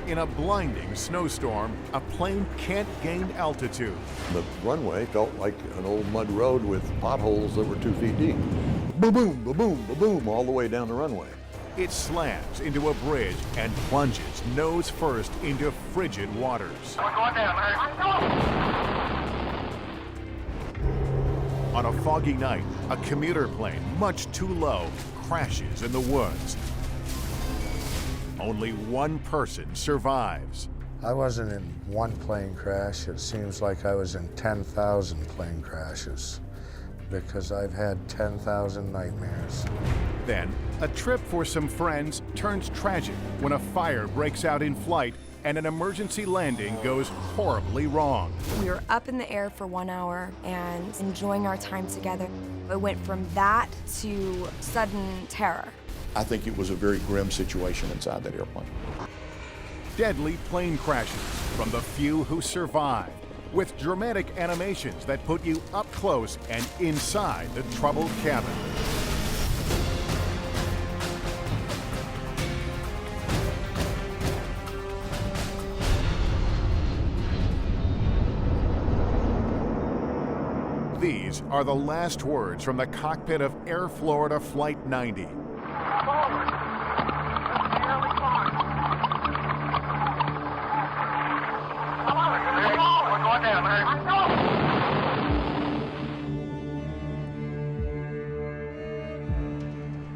In a blinding snowstorm, a plane can't gain altitude. The runway felt like an old mud road with potholes that were 2 feet deep. Ba-boom, ba-boom, ba-boom, all the way down the runway. It slams into a bridge and plunges nose first into frigid waters. We're going down, On a foggy night, a commuter plane, much too low, crashes in the woods. Only one person survives. I wasn't in one plane crash. It seems like I was in 10,000 plane crashes because I've had 10,000 nightmares. Then, a trip for some friends turns tragic when a fire breaks out in flight and an emergency landing goes horribly wrong. We were up in the air for 1 hour and enjoying our time together. It went from that to sudden terror. I think it was a very grim situation inside that airplane. Deadly plane crashes from the few who survive, with dramatic animations that put you up close and inside the troubled cabin. These are the last words from the cockpit of Air Florida Flight 90.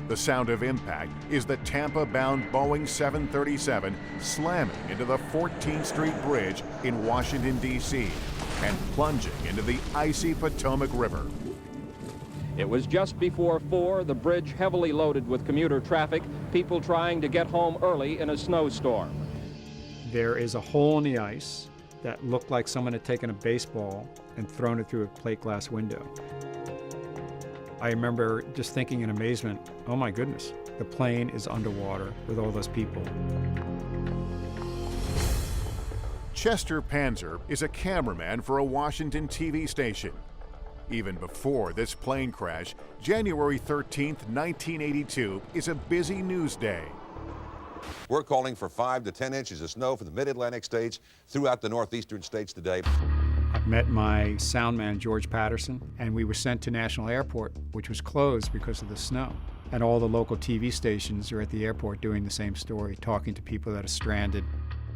The sound of impact is the Tampa-bound Boeing 737 slamming into the 14th Street Bridge in Washington, D.C. and plunging into the icy Potomac River. It was just before 4, the bridge heavily loaded with commuter traffic, people trying to get home early in a snowstorm. There is a hole in the ice that looked like someone had taken a baseball and thrown it through a plate glass window. I remember just thinking in amazement, oh my goodness, the plane is underwater with all those people. Chester Panzer is a cameraman for a Washington TV station. Even before this plane crash, January 13th, 1982 is a busy news day. We're calling for 5 to 10 inches of snow for the mid-Atlantic states throughout the northeastern states today. I met my sound man, George Patterson, and we were sent to National Airport, which was closed because of the snow. And all the local TV stations are at the airport doing the same story, talking to people that are stranded.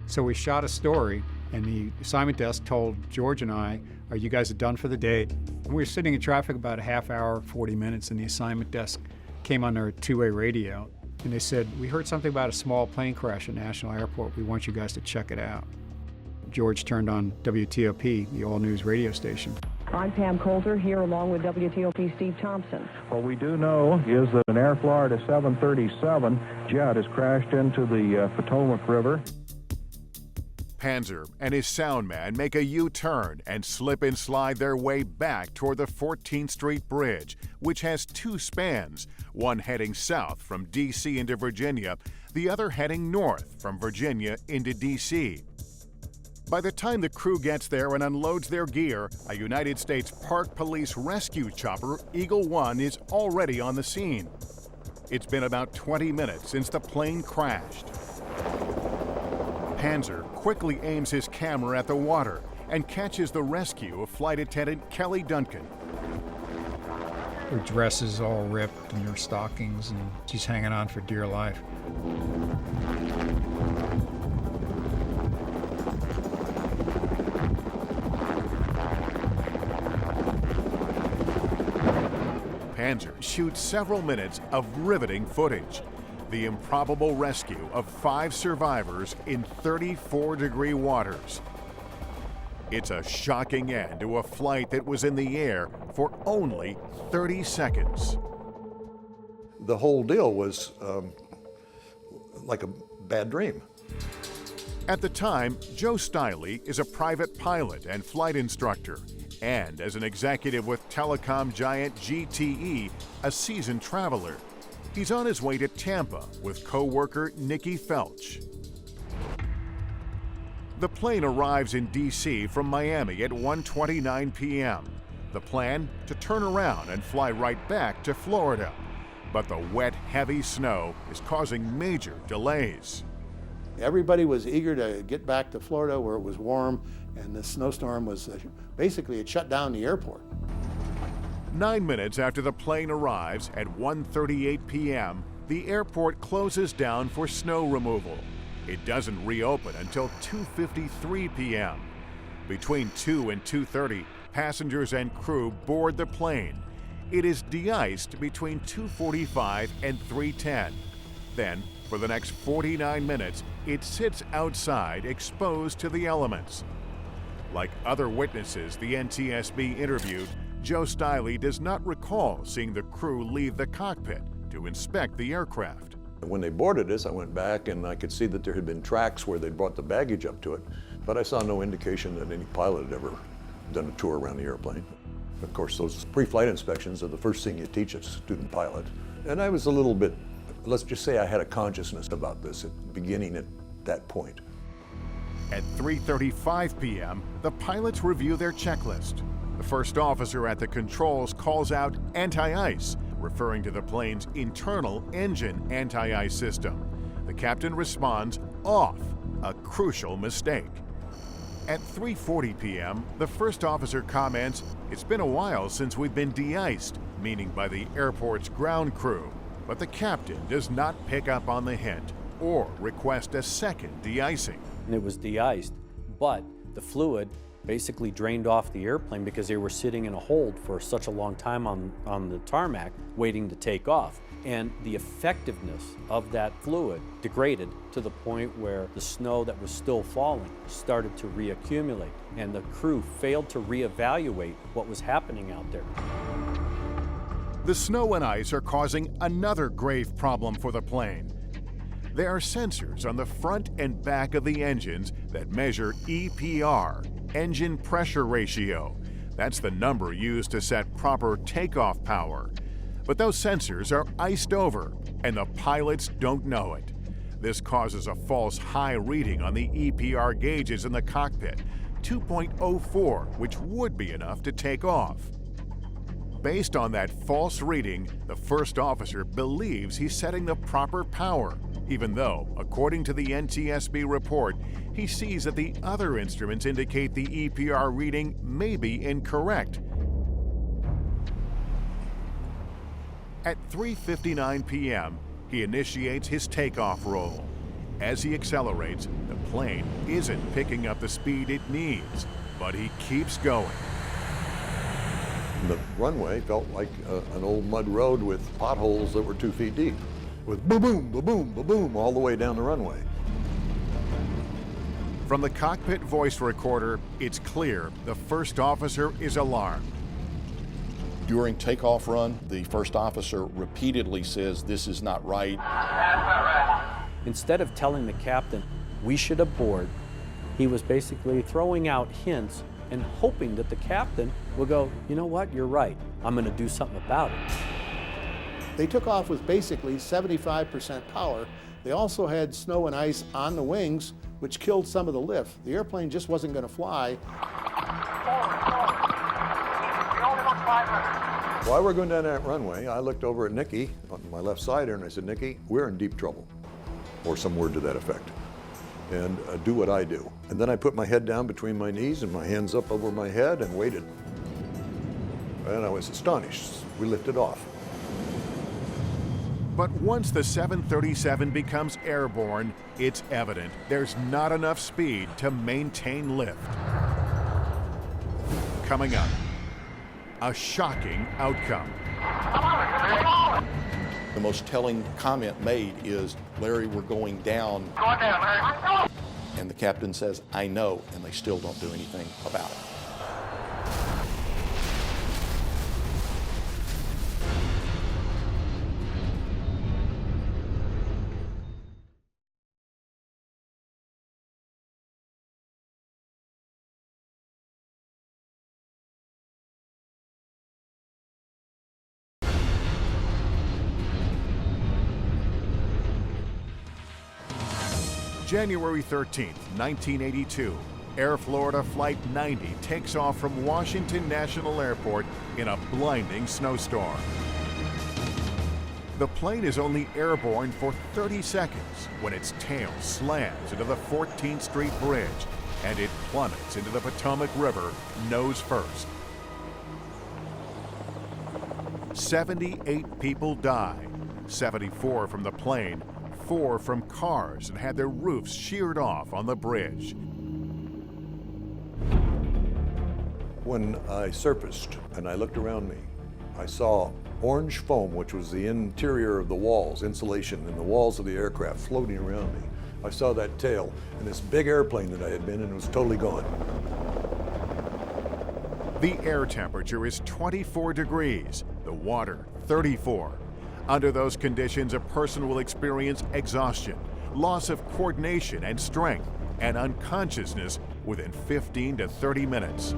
So we shot a story, and the assignment desk told George and I, "Are you guys done for the day?" And we were sitting in traffic about a half hour, 40 minutes, and the assignment desk came on their two-way radio, and they said, "We heard something about a small plane crash at National Airport. We want you guys to check it out." George turned on WTOP, the all-news radio station. I'm Pam Coulter here along with WTOP Steve Thompson. What we do know is that an Air Florida 737 jet has crashed into the Potomac River. Panzer and his sound man make a U-turn and slip and slide their way back toward the 14th Street Bridge, which has 2 spans, one heading south from D.C. into Virginia, the other heading north from Virginia into D.C. By the time the crew gets there and unloads their gear, a United States Park Police rescue chopper, Eagle One, is already on the scene. It's been about 20 minutes since the plane crashed. Panzer quickly aims his camera at the water and catches the rescue of Flight Attendant Kelly Duncan. Her dress is all ripped and her stockings, and she's hanging on for dear life. Panzer shoots several minutes of riveting footage. The improbable rescue of 5 survivors in 34-degree waters. It's a shocking end to a flight that was in the air for only 30 seconds. The whole deal was like a bad dream. At the time, Joe Stiley is a private pilot and flight instructor, and as an executive with telecom giant GTE, a seasoned traveler. He's on his way to Tampa with co-worker Nikki Felch. The plane arrives in D.C. from Miami at 1:29 p.m. The plan? To turn around and fly right back to Florida. But the wet, heavy snow is causing major delays. Everybody was eager to get back to Florida where it was warm, and the snowstorm was basically, it shut down the airport. 9 minutes after the plane arrives at 1:38 p.m., the airport closes down for snow removal. It doesn't reopen until 2:53 p.m. Between 2 and 2:30, passengers and crew board the plane. It is de-iced between 2:45 and 3:10. Then, for the next 49 minutes, it sits outside exposed to the elements. Like other witnesses the NTSB interviewed, Joe Stiley does not recall seeing the crew leave the cockpit to inspect the aircraft. When they boarded us, I went back and I could see that there had been tracks where they'd brought the baggage up to it, but I saw no indication that any pilot had ever done a tour around the airplane. Of course, those pre-flight inspections are the first thing you teach a student pilot. And I was a little bit, let's just say I had a consciousness about this beginning at that point. At 3:35 p.m., the pilots review their checklist. The first officer at the controls calls out anti-ice, referring to the plane's internal engine anti-ice system. The captain responds, off, a crucial mistake. At 3:40 p.m., the first officer comments, it's been a while since we've been de-iced, meaning by the airport's ground crew. But the captain does not pick up on the hint or request a second de-icing. It was de-iced, but the fluid basically drained off the airplane because they were sitting in a hold for such a long time on the tarmac waiting to take off. And the effectiveness of that fluid degraded to the point where the snow that was still falling started to reaccumulate, and the crew failed to reevaluate what was happening out there. The snow and ice are causing another grave problem for the plane. There are sensors on the front and back of the engines that measure EPR, engine pressure ratio. That's the number used to set proper takeoff power. But those sensors are iced over, and the pilots don't know it. This causes a false high reading on the EPR gauges in the cockpit, 2.04, which would be enough to take off. Based on that false reading, the first officer believes he's setting the proper power, even though, according to the NTSB report, he sees that the other instruments indicate the EPR reading may be incorrect. At 3:59 p.m., he initiates his takeoff roll. As he accelerates, the plane isn't picking up the speed it needs, but he keeps going. The runway felt like an old mud road with potholes that were 2 feet deep, with ba-boom, ba-boom, ba-boom all the way down the runway. From the cockpit voice recorder, it's clear the first officer is alarmed. During takeoff run, the first officer repeatedly says, this is not right. Instead of telling the captain we should abort, he was basically throwing out hints and hoping that the captain will go, you know what, you're right, I'm going to do something about it. They took off with basically 75% power. They also had snow and ice on the wings, which killed some of the lift. The airplane just wasn't going to fly. While we're going down that runway, I looked over at Nikki on my left side here and I said, Nikki, we're in deep trouble, or some word to that effect. And do what I do. And then I put my head down between my knees and my hands up over my head and waited. And I was astonished. We lifted off. But once the 737 becomes airborne, it's evident there's not enough speed to maintain lift. Coming up, a shocking outcome. The most telling comment made is, Larry, we're going down. Going down, Larry. I know. And the captain says, I know, and they still don't do anything about it. January 13th, 1982, Air Florida Flight 90 takes off from Washington National Airport in a blinding snowstorm. The plane is only airborne for 30 seconds when its tail slams into the 14th Street Bridge and it plummets into the Potomac River nose first. 78 people died, 74 from the plane, 4 from cars and had their roofs sheared off on the bridge. When I surfaced and I looked around me, I saw orange foam, which was the interior of the walls, insulation in the walls of the aircraft floating around me. I saw that tail and this big airplane that I had been in was totally gone. The air temperature is 24 degrees, the water 34. Under those conditions, a person will experience exhaustion, loss of coordination and strength, and unconsciousness within 15 to 30 minutes.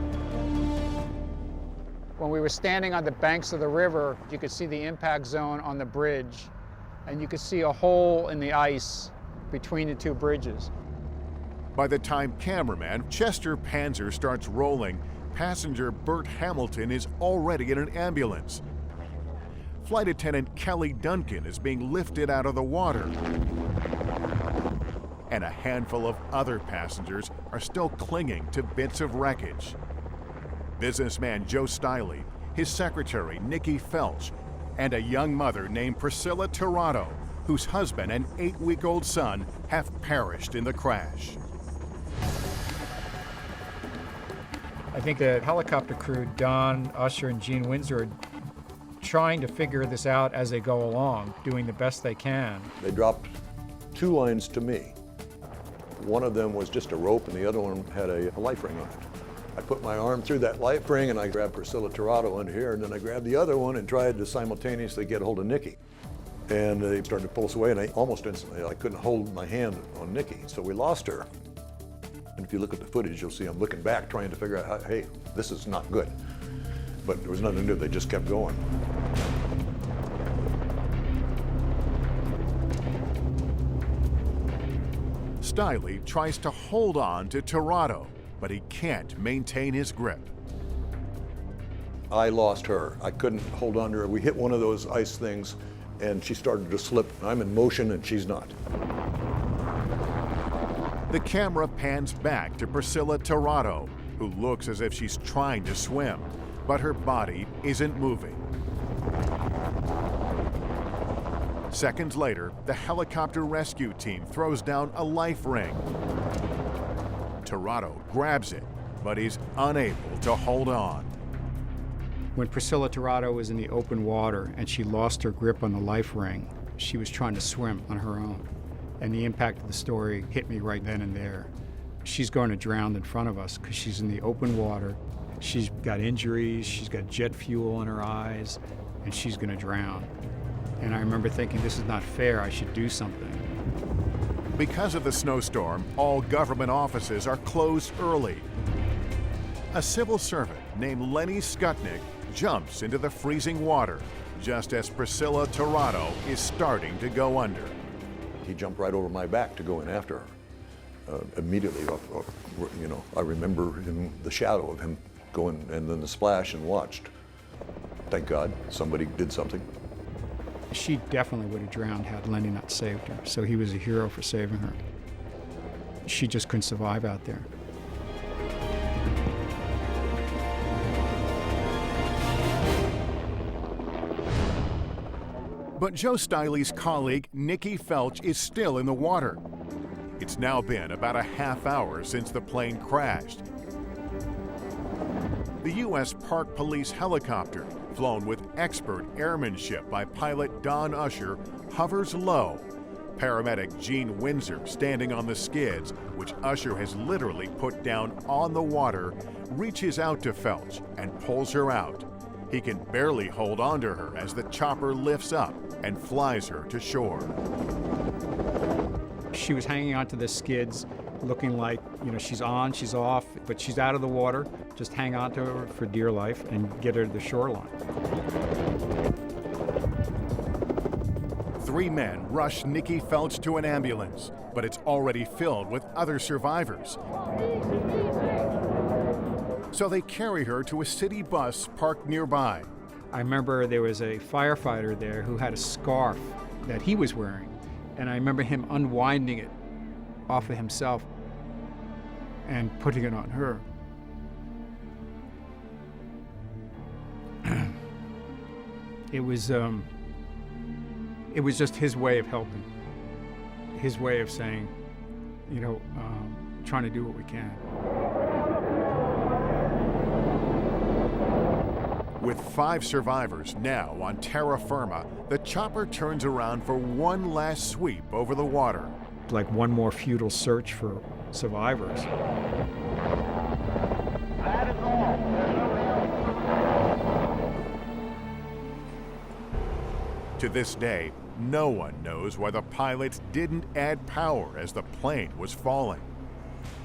When we were standing on the banks of the river, you could see the impact zone on the bridge, and you could see a hole in the ice between the two bridges. By the time cameraman Chester Panzer starts rolling, passenger Bert Hamilton is already in an ambulance. Flight attendant Kelly Duncan is being lifted out of the water. And a handful of other passengers are still clinging to bits of wreckage. Businessman Joe Stiley, his secretary Nikki Felch, and a young mother named Priscilla Tirado, whose husband and 8-week-old son have perished in the crash. I think the helicopter crew, Don Usher and Gene Windsor, are trying to figure this out as they go along, doing the best they can. They dropped 2 lines to me. One of them was just a rope and the other one had a life ring on it. I put my arm through that life ring and I grabbed Priscilla Tirado under here, and then I grabbed the other one and tried to simultaneously get hold of Nikki. And they started to pull us away, and I almost instantly, I couldn't hold my hand on Nikki, so we lost her. And if you look at the footage, you'll see I'm looking back trying to figure out, how, hey, this is not good. But there was nothing to do, they just kept going. Stiley tries to hold on to Tirado, but he can't maintain his grip. I lost her. I couldn't hold on to her. We hit one of those ice things and she started to slip. I'm in motion and she's not. The camera pans back to Priscilla Tirado, who looks as if she's trying to swim, but her body isn't moving. Seconds later, the helicopter rescue team throws down a life ring. Tirado grabs it, but is unable to hold on. When Priscilla Tirado was in the open water and she lost her grip on the life ring, she was trying to swim on her own. And the impact of the story hit me right then and there. She's going to drown in front of us because she's in the open water. She's got injuries, she's got jet fuel in her eyes, and she's going to drown. And I remember thinking, this is not fair, I should do something. Because of the snowstorm, all government offices are closed early. A civil servant named Lenny Skutnik jumps into the freezing water just as Priscilla Tirado is starting to go under. He jumped right over my back to go in after her. Immediately, you know, I remember in the shadow of him going and then the splash and watched. Thank God somebody did something. She definitely would have drowned had Lenny not saved her, so he was a hero for saving her. She just couldn't survive out there. But Joe Stiley's colleague, Nikki Felch, is still in the water. It's now been about a half hour since the plane crashed. The U.S. Park Police helicopter, flown with expert airmanship by pilot Don Usher, hovers low. Paramedic Gene Windsor, standing on the skids, which Usher has literally put down on the water, reaches out to Felch and pulls her out. He can barely hold on to her as the chopper lifts up and flies her to shore. She was hanging onto the skids, looking like, you know, she's on, she's off, but she's out of the water. Just hang on to her for dear life and get her to the shoreline. 3 men rush Nikki Felch to an ambulance, but it's already filled with other survivors. So they carry her to a city bus parked nearby. I remember there was a firefighter there who had a scarf that he was wearing, and I remember him unwinding it off of himself and putting it on her. It was just his way of helping, his way of saying, you know, trying to do what we can. With 5 survivors now on terra firma, the chopper turns around for one last sweep over the water. Like one more futile search for survivors. That is all. To this day, no one knows why the pilots didn't add power as the plane was falling.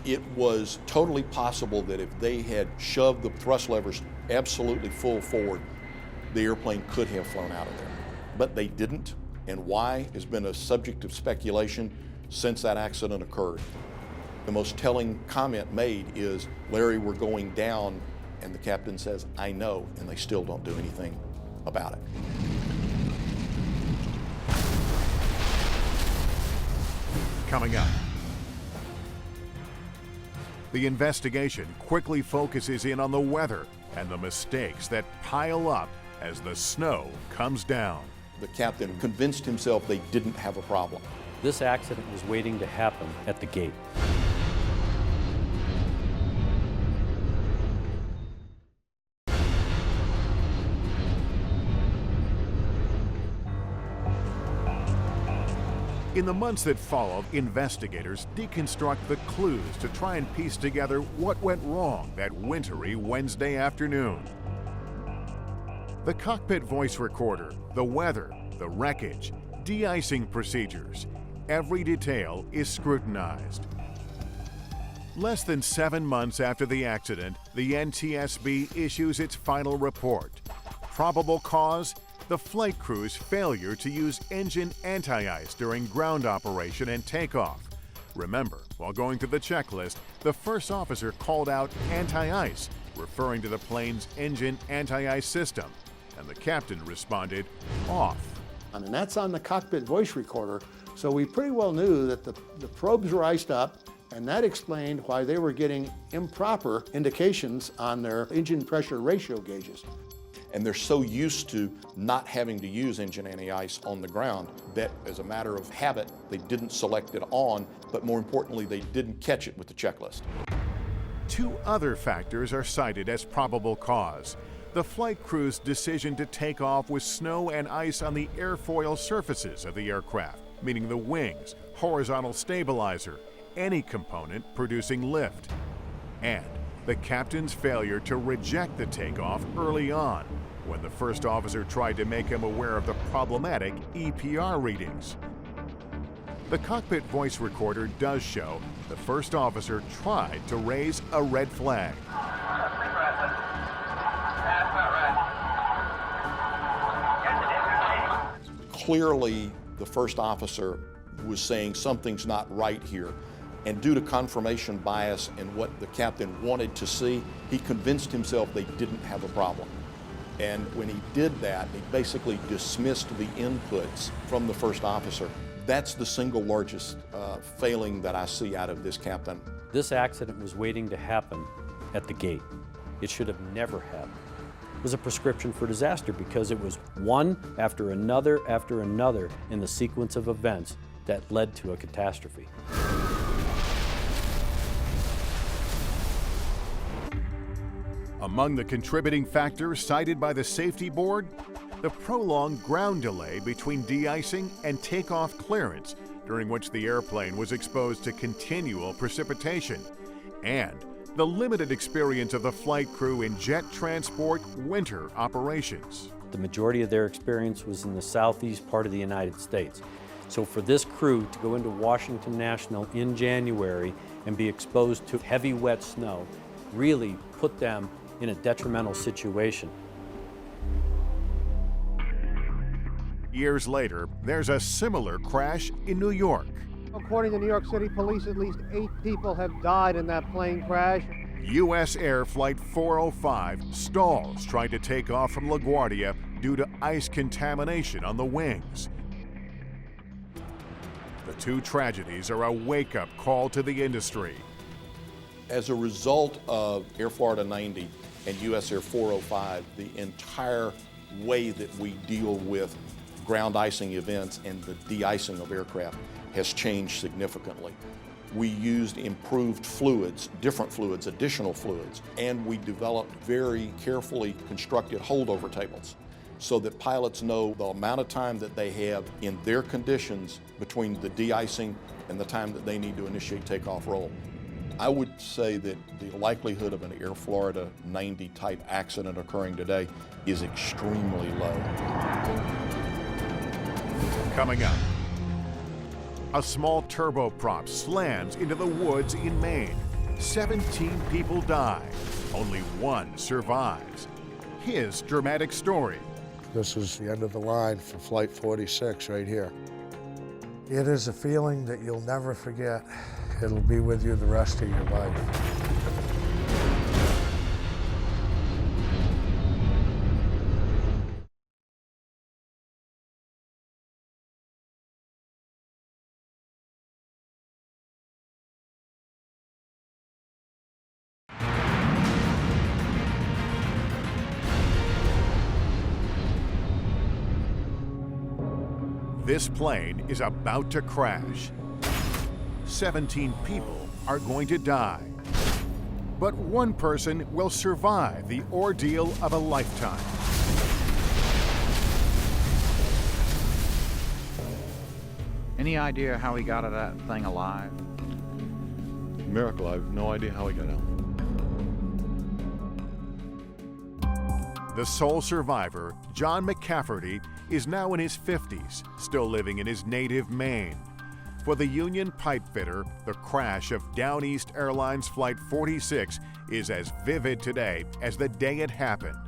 It was totally possible that if they had shoved the thrust levers absolutely full forward, the airplane could have flown out of there. But they didn't, and why has been a subject of speculation since that accident occurred. The most telling comment made is, "Larry, we're going down," and the captain says, "I know," and they still don't do anything about it. Coming up, the investigation quickly focuses in on the weather and the mistakes that pile up as the snow comes down. The captain convinced himself they didn't have a problem. This accident was waiting to happen at the gate. In the months that followed, investigators deconstruct the clues to try and piece together what went wrong that wintry Wednesday afternoon. The cockpit voice recorder, the weather, the wreckage, de-icing procedures, every detail is scrutinized. Less than 7 months after the accident, the NTSB issues its final report. Probable cause? The flight crew's failure to use engine anti-ice during ground operation and takeoff. Remember, while going through the checklist, the first officer called out anti-ice, referring to the plane's engine anti-ice system, and the captain responded, off. And that's on the cockpit voice recorder, so we pretty well knew that the probes were iced up, and that explained why they were getting improper indications on their engine pressure ratio gauges. And they're so used to not having to use engine anti-ice on the ground that as a matter of habit, they didn't select it on, but more importantly, they didn't catch it with the checklist. 2 other factors are cited as probable cause. The flight crew's decision to take off with snow and ice on the airfoil surfaces of the aircraft, meaning the wings, horizontal stabilizer, any component producing lift. And the captain's failure to reject the takeoff early on, when the first officer tried to make him aware of the problematic EPR readings. The cockpit voice recorder does show the first officer tried to raise a red flag. Clearly, the first officer was saying something's not right here. And due to confirmation bias and what the captain wanted to see, he convinced himself they didn't have a problem. And when he did that, he basically dismissed the inputs from the first officer. That's the single largest failing that I see out of this captain. This accident was waiting to happen at the gate. It should have never happened. It was a prescription for disaster because it was one after another in the sequence of events that led to a catastrophe. Among the contributing factors cited by the safety board, the prolonged ground delay between de-icing and takeoff clearance, during which the airplane was exposed to continual precipitation, and the limited experience of the flight crew in jet transport winter operations. The majority of their experience was in the southeast part of the United States. So for this crew to go into Washington National in January and be exposed to heavy, wet snow really put them in a detrimental situation. Years later, there's a similar crash in New York. According to New York City police, at least 8 people have died in that plane crash. U.S. Air Flight 405 stalls trying to take off from LaGuardia due to ice contamination on the wings. The two tragedies are a wake-up call to the industry. As a result of Air Florida 90 and U.S. Air 405, the entire way that we deal with ground icing events and the de-icing of aircraft has changed significantly. We used improved fluids, different fluids, additional fluids, and we developed very carefully constructed holdover tables so that pilots know the amount of time that they have in their conditions between the de-icing and the time that they need to initiate takeoff roll. I would say that the likelihood of an Air Florida 90 type accident occurring today is extremely low. Coming up, a small turboprop slams into the woods in Maine. 17 people die. Only one survives. His dramatic story. This is the end of the line for Flight 46 right here. It is a feeling that you'll never forget. It'll be with you the rest of your life. This plane is about to crash. 17 people are going to die. But one person will survive the ordeal of a lifetime. Any idea how he got out of that thing alive? Miracle, I have no idea how he got out. The sole survivor, John McCafferty, is now in his 50s, still living in his native Maine. For the union pipefitter, the crash of Down East Airlines Flight 46 is as vivid today as the day it happened.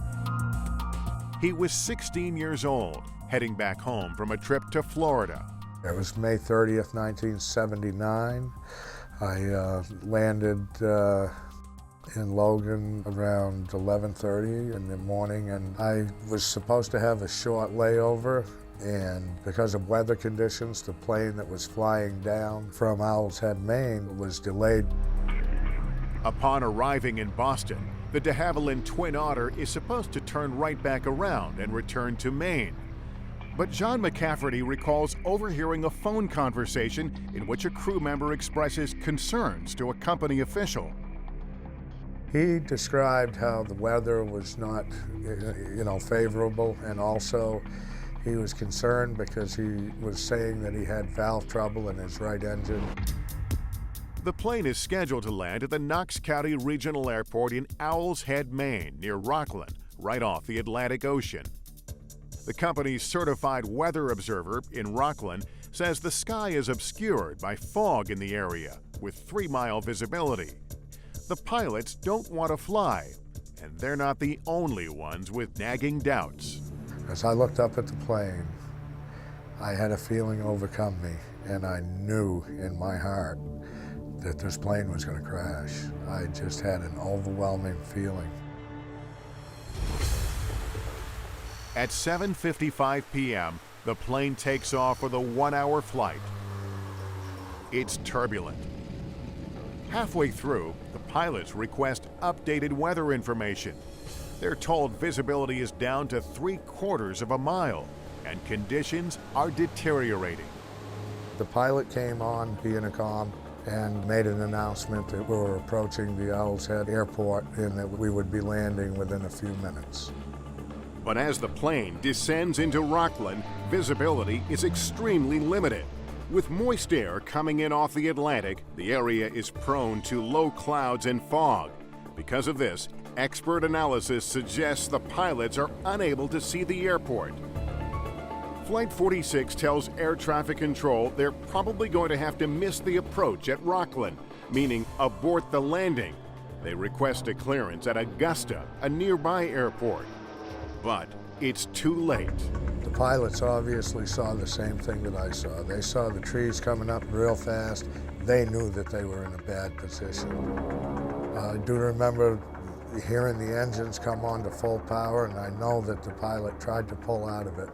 He was 16 years old, heading back home from a trip to Florida. It was May 30th, 1979. I landed in Logan around 11:30 in the morning, and I was supposed to have a short layover, and because of weather conditions, the plane that was flying down from Owl's Head, Maine was delayed. Upon arriving in Boston, the de Havilland Twin Otter is supposed to turn right back around and return to Maine. But John McCafferty recalls overhearing a phone conversation in which a crew member expresses concerns to a company official. He described how the weather was not, favorable, and also he was concerned because he was saying that he had valve trouble in his right engine. The plane is scheduled to land at the Knox County Regional Airport in Owl's Head, Maine, near Rockland, right off the Atlantic Ocean. The company's certified weather observer in Rockland says the sky is obscured by fog in the area with 3-mile visibility. The pilots don't want to fly, and they're not the only ones with nagging doubts. As I looked up at the plane, I had a feeling overcome me, and I knew in my heart that this plane was going to crash. I just had an overwhelming feeling. At 7:55 p.m., the plane takes off for the 1-hour flight. It's turbulent. Halfway through, the pilots request updated weather information. They're told visibility is down to 3/4 of a mile, and conditions are deteriorating. The pilot came on the intercom and made an announcement that we were approaching the Owl's Head Airport and that we would be landing within a few minutes. But as the plane descends into Rockland, visibility is extremely limited. With moist air coming in off the Atlantic, the area is prone to low clouds and fog. Because of this, expert analysis suggests the pilots are unable to see the airport. Flight 46 tells air traffic control they're probably going to have to miss the approach at Rockland, meaning abort the landing. They request a clearance at Augusta, a nearby airport. But it's too late. The pilots obviously saw the same thing that I saw. They saw the trees coming up real fast. They knew that they were in a bad position. I do remember hearing the engines come on to full power, and I know that the pilot tried to pull out of it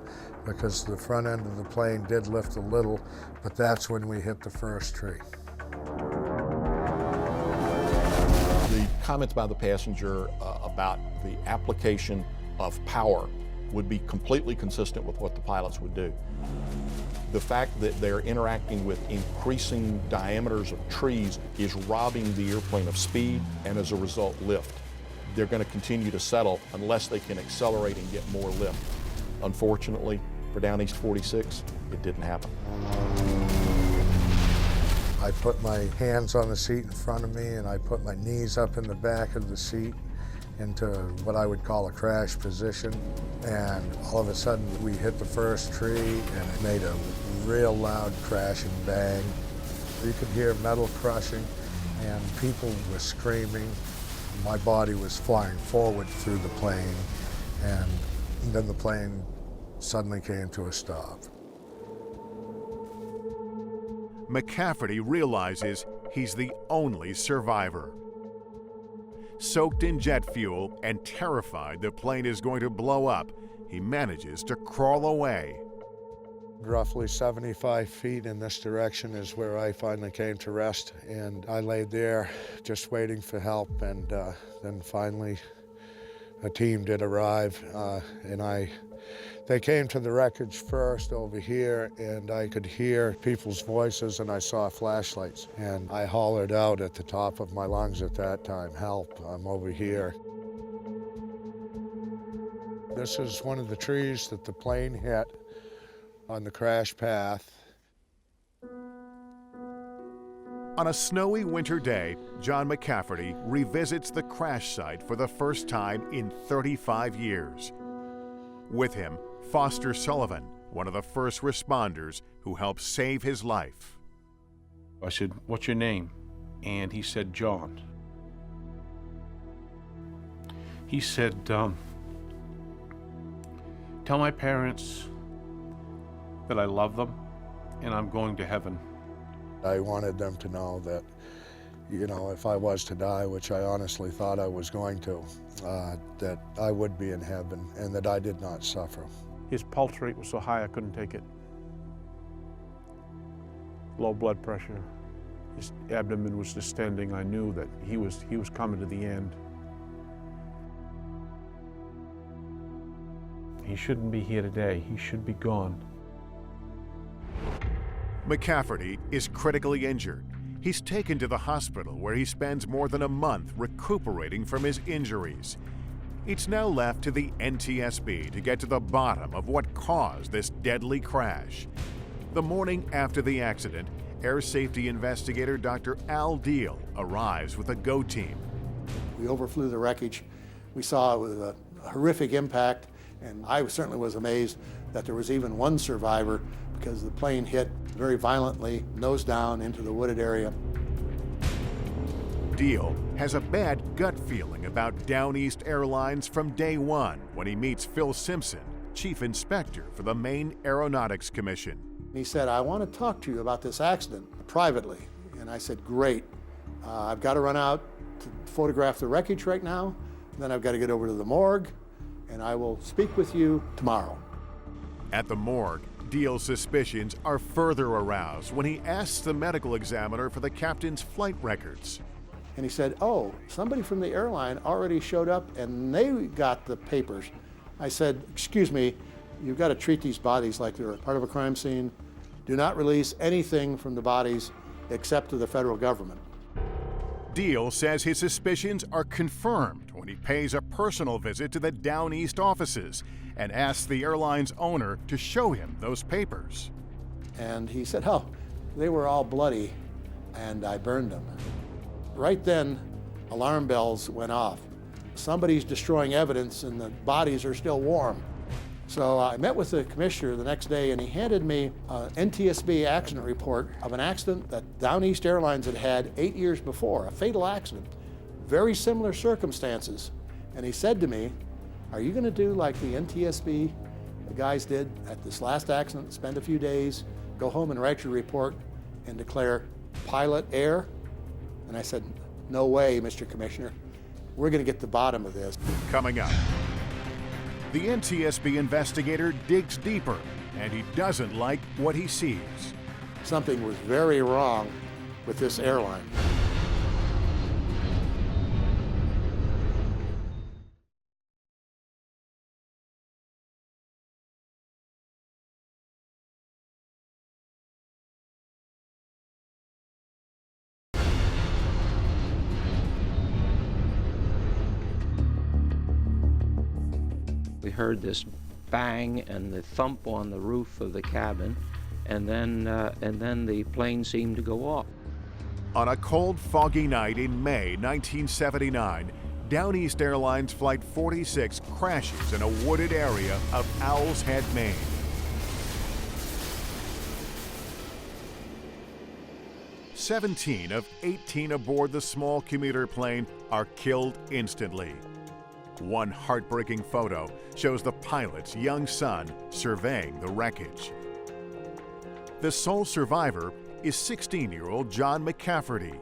because the front end of the plane did lift a little, but that's when we hit the first tree. The comments by the passenger about the application of power would be completely consistent with what the pilots would do. The fact that they're interacting with increasing diameters of trees is robbing the airplane of speed and as a result lift. They're going to continue to settle unless they can accelerate and get more lift. Unfortunately, for Down East 46, it didn't happen. I put my hands on the seat in front of me and I put my knees up in the back of the seat into what I would call a crash position. And all of a sudden we hit the first tree and it made a real loud crash and bang. You could hear metal crushing and people were screaming. My body was flying forward through the plane, and then the plane suddenly came to a stop. McCafferty realizes he's the only survivor. Soaked in jet fuel and terrified the plane is going to blow up, he manages to crawl away. Roughly 75 feet in this direction is where I finally came to rest, and I laid there just waiting for help, and then finally a team did arrive, and they came to the wreckage first over here, and I could hear people's voices and I saw flashlights, and I hollered out at the top of my lungs at that time, "Help, I'm over here." This is one of the trees that the plane hit on the crash path. On a snowy winter day, John McCafferty revisits the crash site for the first time in 35 years. With him, Foster Sullivan, one of the first responders who helped save his life. I said, "What's your name?" And he said, "John." He said, "Tell my parents that I love them and I'm going to heaven." I wanted them to know that, you know, if I was to die, which I honestly thought I was going to, that I would be in heaven and that I did not suffer. His pulse rate was so high I couldn't take it. Low blood pressure. His abdomen was distending. I knew that he was coming to the end. He shouldn't be here today. He should be gone. McCafferty is critically injured. He's taken to the hospital where he spends more than a month recuperating from his injuries. It's now left to the NTSB to get to the bottom of what caused this deadly crash. The morning after the accident, air safety investigator Dr. Al Deal arrives with a GO team. We overflew the wreckage. We saw it was a horrific impact, and I certainly was amazed that there was even one survivor because the plane hit very violently, nose down into the wooded area. Deal has a bad gut feeling about Down East Airlines from day one when he meets Phil Simpson, Chief Inspector for the Maine Aeronautics Commission. He said, "I want to talk to you about this accident privately." And I said, "Great. I've got to run out to photograph the wreckage right now, then I've got to get over to the morgue, and I will speak with you tomorrow." At the morgue, Deal's suspicions are further aroused when he asks the medical examiner for the captain's flight records. And he said, "Oh, somebody from the airline already showed up and they got the papers." I said, "Excuse me, you've got to treat these bodies like they're part of a crime scene. Do not release anything from the bodies except to the federal government." Deal says his suspicions are confirmed when he pays a personal visit to the Down East offices and asks the airline's owner to show him those papers. And he said, "Oh, they were all bloody and I burned them." Right then, alarm bells went off. Somebody's destroying evidence and the bodies are still warm. So I met with the commissioner the next day and he handed me an NTSB accident report of an accident that Down East Airlines had had 8 years before, a fatal accident, very similar circumstances. And he said to me, "Are you going to do like the NTSB guys did at this last accident, spend a few days, go home and write your report and declare pilot error?" And I said, no way, Mr. Commissioner. We're going to get to the bottom of this. Coming up, the NTSB investigator digs deeper, and he doesn't like what he sees. Something was very wrong with this airline. We heard this bang and the thump on the roof of the cabin, and then the plane seemed to go off. On a cold, foggy night in May 1979, Down East Airlines Flight 46 crashes in a wooded area of Owl's Head, Maine. "17 of 18 aboard the small commuter plane are killed instantly. One heartbreaking photo shows the pilot's young son surveying the wreckage. The sole survivor is 16-year-old John McCafferty.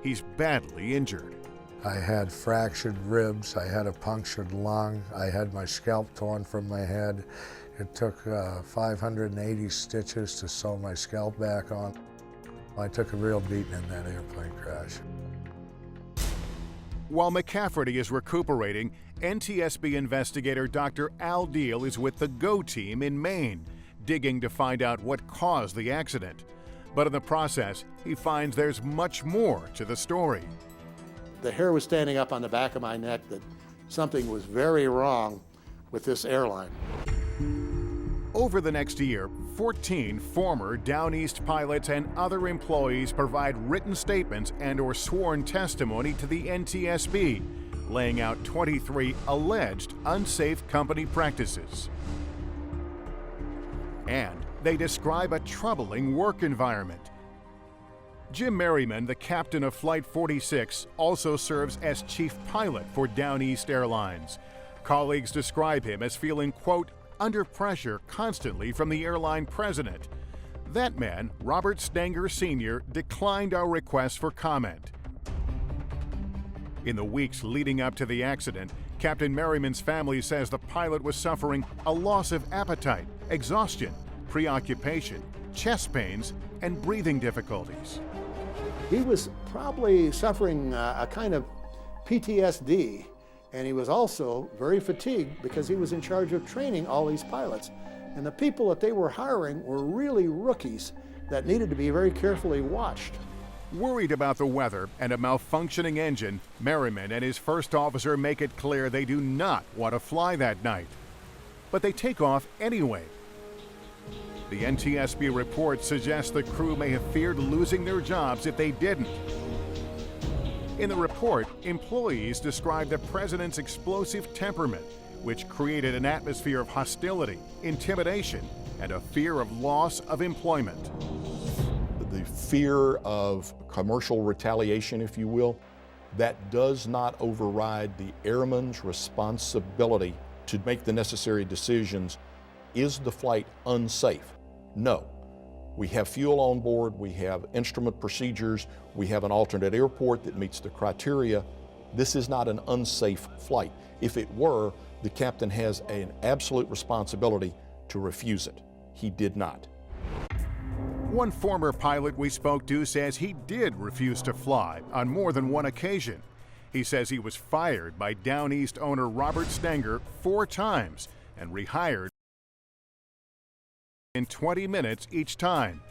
He's badly injured. I had fractured ribs, I had a punctured lung, I had my scalp torn from my head. It took 580 stitches to sew my scalp back on. I took a real beating in that airplane crash. While McCafferty is recuperating, NTSB investigator Dr. Al Deal is with the GO team in Maine, digging to find out what caused the accident. But in the process, he finds there's much more to the story. The hair was standing up on the back of my neck that something was very wrong with this airline. Over the next year, 14 former Down East pilots and other employees provide written statements and/or sworn testimony to the NTSB, laying out 23 alleged unsafe company practices. And they describe a troubling work environment. Jim Merriman, the captain of Flight 46, also serves as chief pilot for Down East Airlines. Colleagues describe him as feeling, quote, under pressure constantly from the airline president. That man, Robert Stenger Sr., declined our request for comment. In the weeks leading up to the accident, Captain Merriman's family says the pilot was suffering a loss of appetite, exhaustion, preoccupation, chest pains, and breathing difficulties. He was probably suffering a kind of PTSD, and he was also very fatigued because he was in charge of training all these pilots. And the people that they were hiring were really rookies that needed to be very carefully watched. Worried about the weather and a malfunctioning engine, Merriman and his first officer make it clear they do not want to fly that night. But they take off anyway. The NTSB report suggests the crew may have feared losing their jobs if they didn't. In the report, employees describe the president's explosive temperament, which created an atmosphere of hostility, intimidation, and a fear of loss of employment. The fear of commercial retaliation, if you will, that does not override the airman's responsibility to make the necessary decisions. Is the flight unsafe? No. We have fuel on board, we have instrument procedures, we have an alternate airport that meets the criteria. This is not an unsafe flight. If it were, the captain has an absolute responsibility to refuse it. He did not. One former pilot we spoke to says he did refuse to fly on more than one occasion. He says he was fired by Down East owner Robert Stenger 4 times and rehired in 20 minutes each time.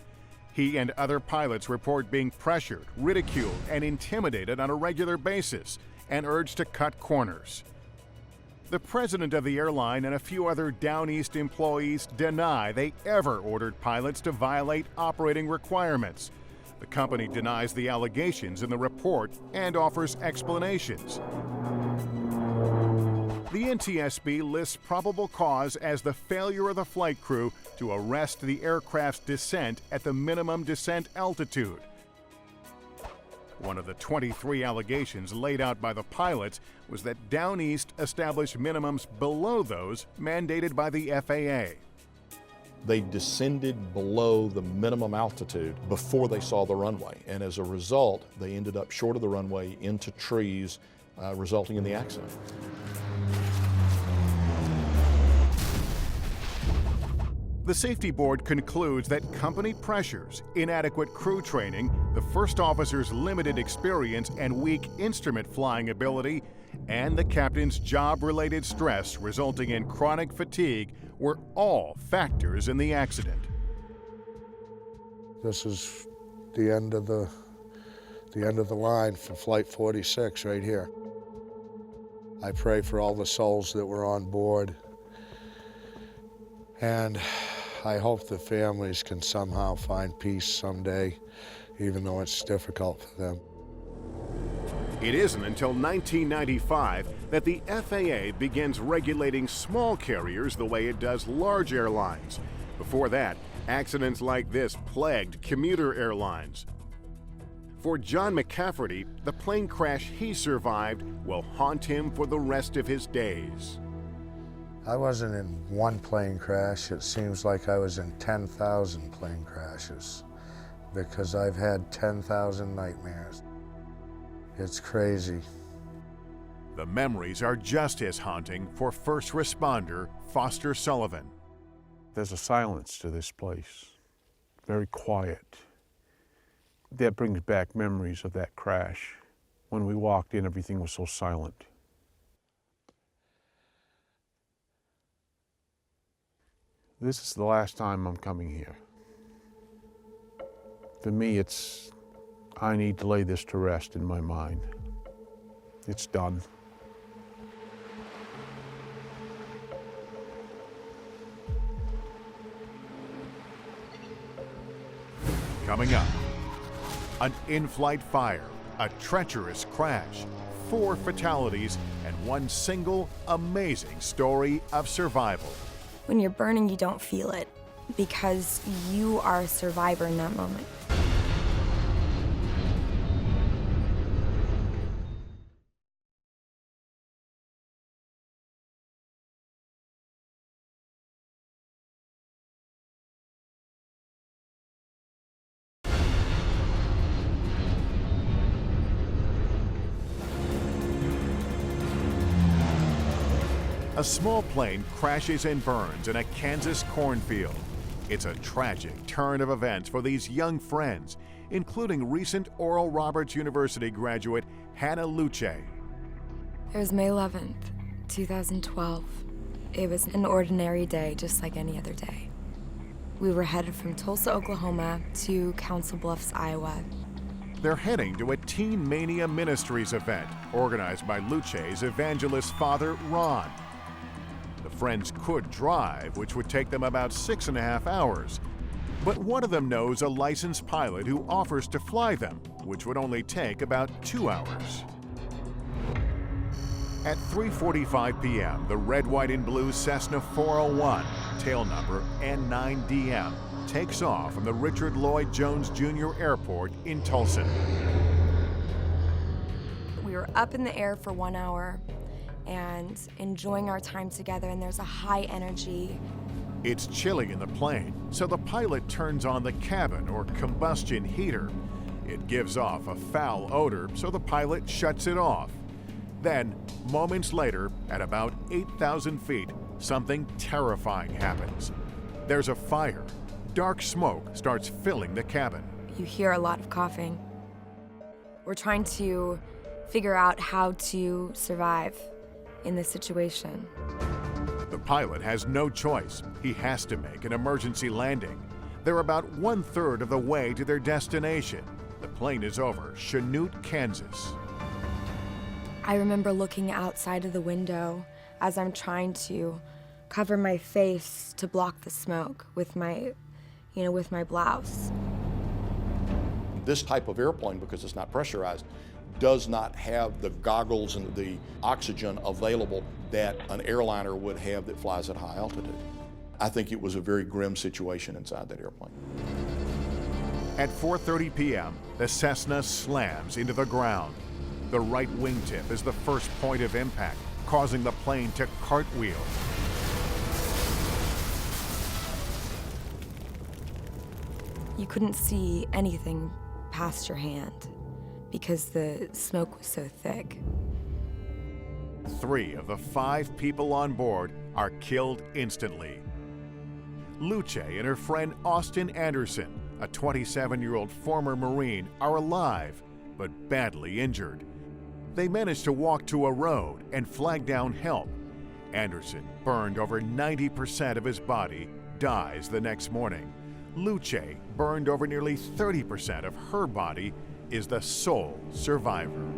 He and other pilots report being pressured, ridiculed, and intimidated on a regular basis and urged to cut corners. The president of the airline and a few other Down East employees deny they ever ordered pilots to violate operating requirements. The company denies the allegations in the report and offers explanations. The NTSB lists probable cause as the failure of the flight crew to arrest the aircraft's descent at the minimum descent altitude. One of the 23 allegations laid out by the pilots was that Down East established minimums below those mandated by the FAA. They descended below the minimum altitude before they saw the runway, and as a result, they ended up short of the runway into trees, resulting in the accident. The safety board concludes that company pressures, inadequate crew training, the first officer's limited experience and weak instrument flying ability, and the captain's job-related stress resulting in chronic fatigue were all factors in the accident. This is the end of the line for Flight 46 right here. I pray for all the souls that were on board, and I hope the families can somehow find peace someday, even though it's difficult for them. It isn't until 1995 that the FAA begins regulating small carriers the way it does large airlines. Before that, accidents like this plagued commuter airlines. For John McCafferty, the plane crash he survived will haunt him for the rest of his days. I wasn't in one plane crash. It seems like I was in 10,000 plane crashes because I've had 10,000 nightmares. It's crazy. The memories are just as haunting for first responder Foster Sullivan. There's a silence to this place, very quiet. That brings back memories of that crash. When we walked in, everything was so silent. This is the last time I'm coming here. For me, I need to lay this to rest in my mind. It's done. Coming up, an in-flight fire, a treacherous crash, 4 fatalities, and one single amazing story of survival. When you're burning, you don't feel it because you are a survivor in that moment. A small plane crashes and burns in a Kansas cornfield. It's a tragic turn of events for these young friends, including recent Oral Roberts University graduate Hannah Luce. It was May 11th, 2012. It was an ordinary day, just like any other day. We were headed from Tulsa, Oklahoma to Council Bluffs, Iowa. They're heading to a Teen Mania Ministries event organized by Luce's evangelist father, Ron. The friends could drive, which would take them about 6.5 hours. But one of them knows a licensed pilot who offers to fly them, which would only take about 2 hours. At 3:45 p.m., the red, white, and blue Cessna 401, tail number N9DM, takes off from the Richard Lloyd Jones Jr. Airport in Tulsa. We were up in the air for 1 hour and enjoying our time together, and there's a high energy. It's chilly in the plane, so the pilot turns on the cabin or combustion heater. It gives off a foul odor, so the pilot shuts it off. Then, moments later, at about 8,000 feet, something terrifying happens. There's a fire. Dark smoke starts filling the cabin. You hear a lot of coughing. We're trying to figure out how to survive in this situation. The pilot has no choice. He has to make an emergency landing. They're about 1/3 of the way to their destination. The plane is over Chanute, Kansas. I remember looking outside of the window as I'm trying to cover my face to block the smoke with my blouse. This type of airplane, because it's not pressurized, does not have the goggles and the oxygen available that an airliner would have that flies at high altitude. I think it was a very grim situation inside that airplane. At 4:30 p.m., the Cessna slams into the ground. The right wingtip is the first point of impact, causing the plane to cartwheel. You couldn't see anything past your hand because the smoke was so thick. 3 of the 5 people on board are killed instantly. Luce and her friend Austin Anderson, a 27-year-old former Marine, are alive but badly injured. They managed to walk to a road and flag down help. Anderson, burned over 90% of his body, dies the next morning. Luce, burned over nearly 30% of her body, is the sole survivor.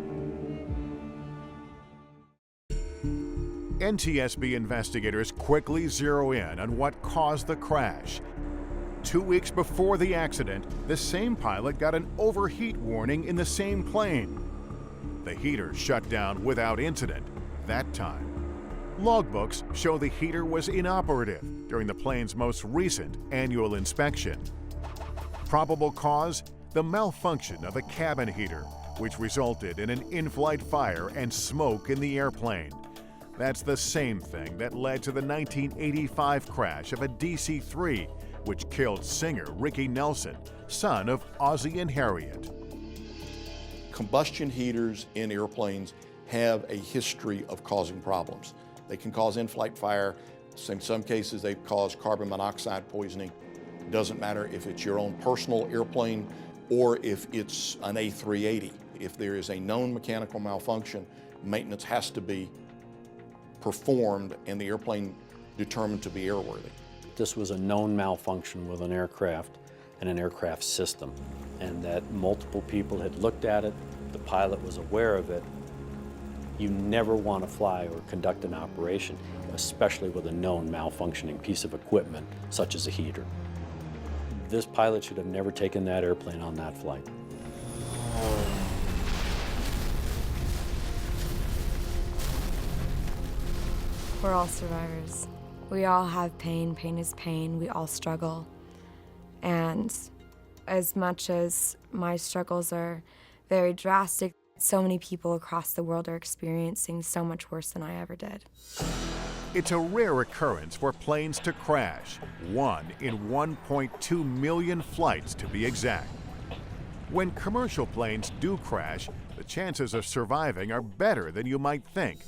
NTSB investigators quickly zero in on what caused the crash. 2 weeks before the accident, the same pilot got an overheat warning in the same plane. The heater shut down without incident that time. Logbooks show the heater was inoperative during the plane's most recent annual inspection. Probable cause? The malfunction of the cabin heater, which resulted in an in-flight fire and smoke in the airplane. That's the same thing that led to the 1985 crash of a DC-3, which killed singer Ricky Nelson, son of Ozzie and Harriet. Combustion heaters in airplanes have a history of causing problems. They can cause in-flight fire. In some cases, they cause carbon monoxide poisoning. It doesn't matter if it's your own personal airplane or if it's an A380. If there is a known mechanical malfunction, maintenance has to be performed and the airplane determined to be airworthy. This was a known malfunction with an aircraft and an aircraft system, and that multiple people had looked at it, the pilot was aware of it. You never want to fly or conduct an operation, especially with a known malfunctioning piece of equipment, such as a heater. This pilot should have never taken that airplane on that flight. We're all survivors. We all have pain. Pain is pain. We all struggle. And as much as my struggles are very drastic, so many people across the world are experiencing so much worse than I ever did. It's a rare occurrence for planes to crash, 1 in 1.2 million flights to be exact. When commercial planes do crash, the chances of surviving are better than you might think.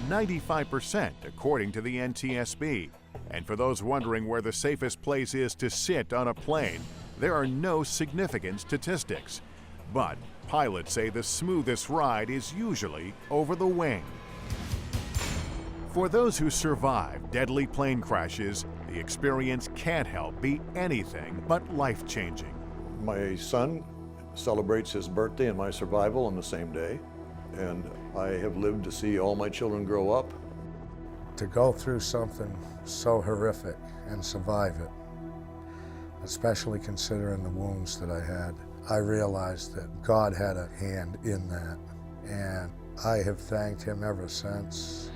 95% according to the NTSB. And for those wondering where the safest place is to sit on a plane, there are no significant statistics. But pilots say the smoothest ride is usually over the wing. For those who survive deadly plane crashes, the experience can't help be anything but life-changing. My son celebrates his birthday and my survival on the same day, and I have lived to see all my children grow up. To go through something so horrific and survive it, especially considering the wounds that I had, I realized that God had a hand in that, and I have thanked him ever since.